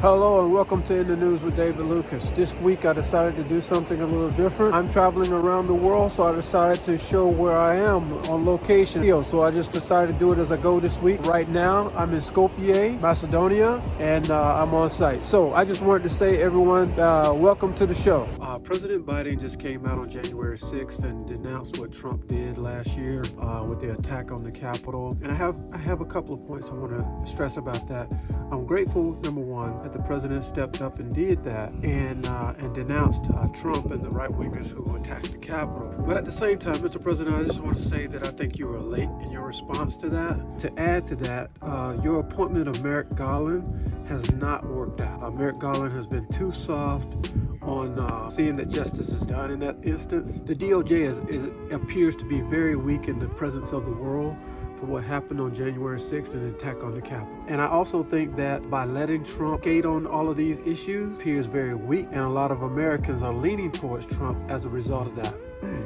Hello and welcome to In the News with David Lucas. This week I decided to do something a little different. I'm traveling around the world, so I decided to show where I am on location. So I just decided to do it as I go this week. Right now I'm in Skopje, Macedonia, and I'm on site. So I just wanted to say, everyone, welcome to the show. President Biden just came out on January 6th and denounced what Trump did last year with the attack on the Capitol. And I have a couple of points I want to stress about that. I'm grateful, number one, that the president stepped up and did that and denounced Trump and the right-wingers who attacked the Capitol. But at the same time, Mr. President, I just want to say that I think you were late in your response to that. To add to that, your appointment of Merrick Garland has not worked out. Merrick Garland has been too soft on seeing that justice is done in that instance. The DOJ appears to be very weak in the presence of the world for what happened on January 6th and the attack on the Capitol. And I also think that by letting Trump skate on all of these issues appears very weak, and a lot of Americans are leaning towards Trump as a result of that.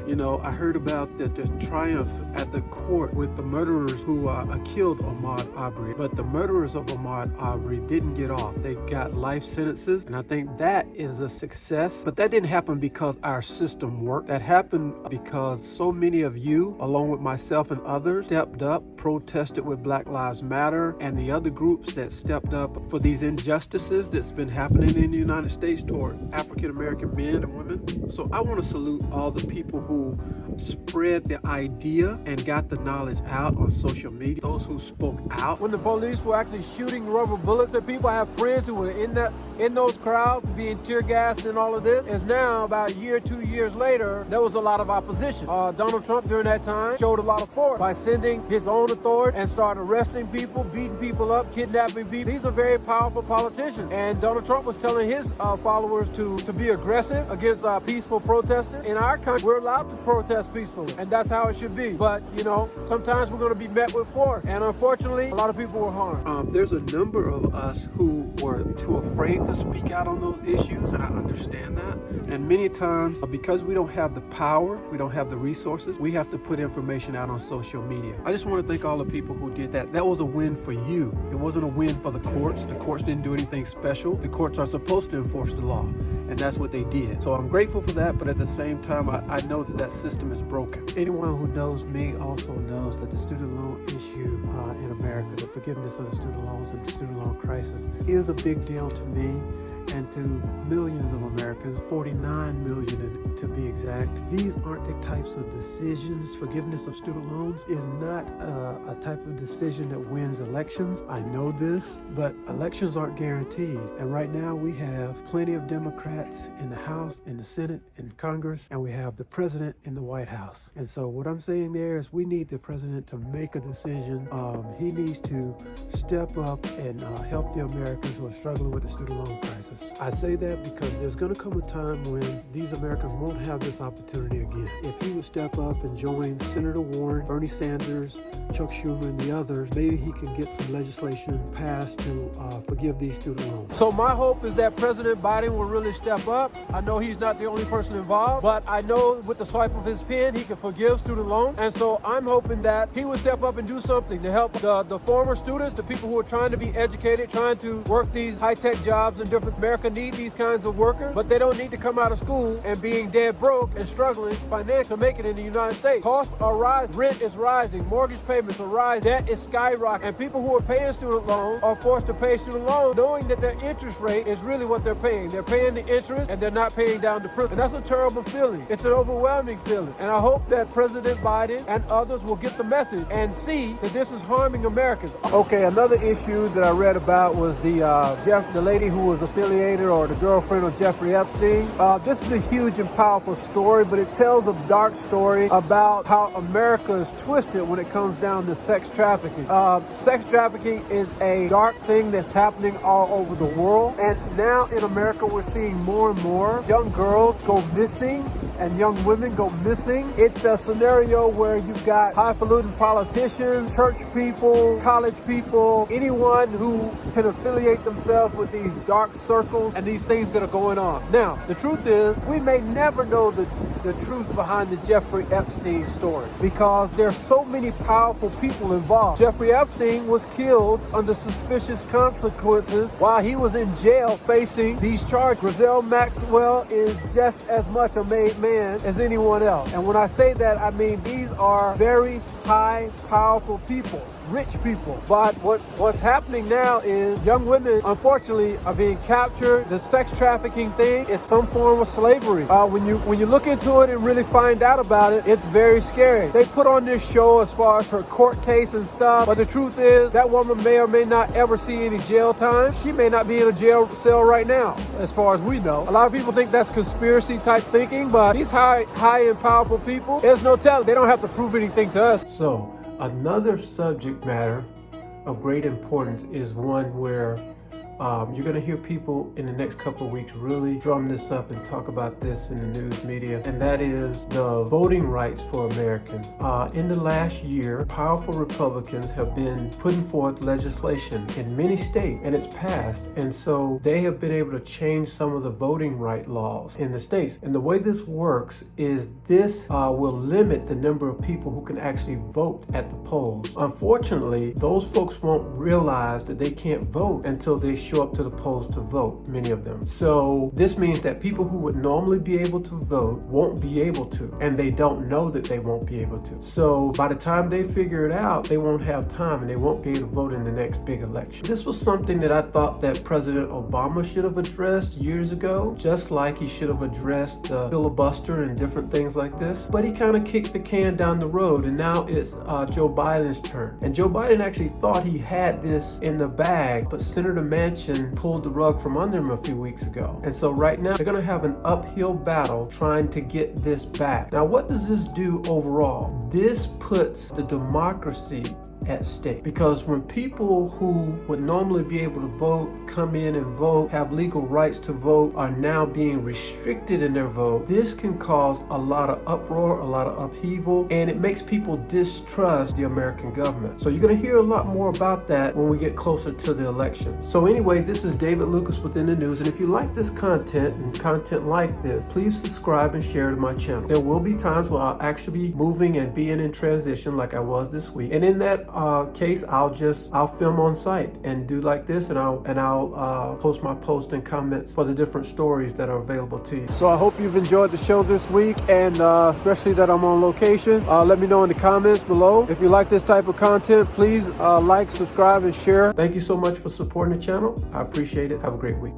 You know, I heard about the triumph at the court with the murderers who killed Ahmaud Arbery, but the murderers of Ahmaud Arbery didn't get off. They got life sentences, and I think that is a success. But that didn't happen because our system worked. That happened because so many of you, along with myself and others, stepped up, protested with Black Lives Matter, and the other groups that stepped up for these injustices that's been happening in the United States toward African-American men and women. So I want to salute all the people who spread the idea and got the knowledge out on social media, those who spoke out. When the police were actually shooting rubber bullets at people, I have friends who were in those crowds being tear gassed and all of this. Is now about a year, 2 years later, there was a lot of opposition. Donald Trump during that time showed a lot of force by sending his own authority and started arresting people, beating people up, kidnapping people. These are very powerful politicians. And Donald Trump was telling his followers to be aggressive against peaceful protesters. In our country, we're allowed to protest peacefully, and that's how it should be. But, you know, sometimes we're going to be met with force, and unfortunately, a lot of people were harmed. There's a number of us who were too afraid to speak out on those issues, and I understand that. And many times, because we don't have the power, we don't have the resources, we have to put information out on social media. I just want to thank all the people who did that. That was a win for you. It wasn't a win for the courts. The courts didn't do anything special. The courts are supposed to enforce the law, and that's what they did. So I'm grateful for that, but at the same time, I know that system is broken. Anyone who knows me also knows that the student loan issue in America, the forgiveness of the student loans and the student loan crisis, is a big deal to me and to millions of Americans, 49 million to be exact. These aren't the types of decisions. Forgiveness of student loans is not a type of decision that wins elections. I know this, but elections aren't guaranteed. And right now we have plenty of Democrats in the House, in the Senate, in Congress, and we have the president in the White House. And so what I'm saying there is we need the president to make a decision. He needs to step up and help the Americans who are struggling with the student loan crisis. I say that because there's going to come a time when these Americans won't have this opportunity again. If he would step up and join Senator Warren, Bernie Sanders, Chuck Schumer, and the others, maybe he can get some legislation passed to forgive these student loans. So my hope is that President Biden will really step up. I know he's not the only person involved, but I know with the swipe of his pen, he can forgive student loans. And so I'm hoping that he would step up and do something to help the former students, the people who are trying to be educated, trying to work these high-tech jobs in different. America need these kinds of workers, but they don't need to come out of school and being dead broke and struggling financially to make it in the United States. Costs are rising, rent is rising, mortgage payments are rising, debt is skyrocketing, and people who are paying student loans are forced to pay student loans knowing that their interest rate is really what they're paying. They're paying the interest and they're not paying down the principal. And that's a terrible feeling. It's an overwhelming feeling. And I hope that President Biden and others will get the message and see that this is harming Americans. Okay, another issue that I read about was the lady who was affiliated or the girlfriend of Jeffrey Epstein. This is a huge and powerful story, but it tells a dark story about how America is twisted when it comes down to sex trafficking. Sex trafficking is a dark thing that's happening all over the world. And now in America, we're seeing more and more young girls go missing and young women go missing. It's a scenario where you've got highfalutin politicians, church people, college people, anyone who can affiliate themselves with these dark circles and these things that are going on. Now, the truth is, we may never know the truth behind the Jeffrey Epstein story because there's so many powerful people involved. Jeffrey Epstein was killed under suspicious consequences while he was in jail facing these charges. Grizel Maxwell is just as much a made man as anyone else. And when I say that, I mean these are very high, powerful people. Rich people. But what's happening now is young women, unfortunately, are being captured. The sex trafficking thing is some form of slavery. When you look into it and really find out about it, it's very scary. They put on this show as far as her court case and stuff, but the truth is that woman may or may not ever see any jail time. She may not be in a jail cell right now, as far as we know. A lot of people think that's conspiracy type thinking, but these high and powerful people, there's no telling. They don't have to prove anything to us. So, another subject matter of great importance is one where you're going to hear people in the next couple of weeks really drum this up and talk about this in the news media, and that is the voting rights for Americans. In the last year, powerful Republicans have been putting forth legislation in many states, and it's passed, and so they have been able to change some of the voting right laws in the states. And the way this works is this will limit the number of people who can actually vote at the polls. Unfortunately, those folks won't realize that they can't vote until they show up to the polls to vote, many of them. So this means that people who would normally be able to vote won't be able to, and they don't know that they won't be able to. So by the time they figure it out, they won't have time and they won't be able to vote in the next big election. This was something that I thought that President Obama should have addressed years ago, just like he should have addressed the filibuster and different things like this. But he kind of kicked the can down the road, and now it's Joe Biden's turn. And Joe Biden actually thought he had this in the bag, but Senator Manchin pulled the rug from under him a few weeks ago. And so right now, they're going to have an uphill battle trying to get this back. Now, what does this do overall? This puts the democracy at stake, because when people who would normally be able to vote, come in and vote, have legal rights to vote, are now being restricted in their vote, this can cause a lot of uproar, a lot of upheaval, and it makes people distrust the American government. So you're going to hear a lot more about that when we get closer to the election. So anyway, this is David Lucas within the news, and if you like this content and content like this, please subscribe and share to my channel. There will be times where I'll actually be moving and being in transition like I was this week, and in that case, I'll film on site and do like this, and I'll post my posts and comments for the different stories that are available to you. So I hope you've enjoyed the show this week, and especially that I'm on location. Let me know in the comments below. If you like this type of content, please like, subscribe, and share. Thank you so much for supporting the channel. I appreciate it. Have a great week.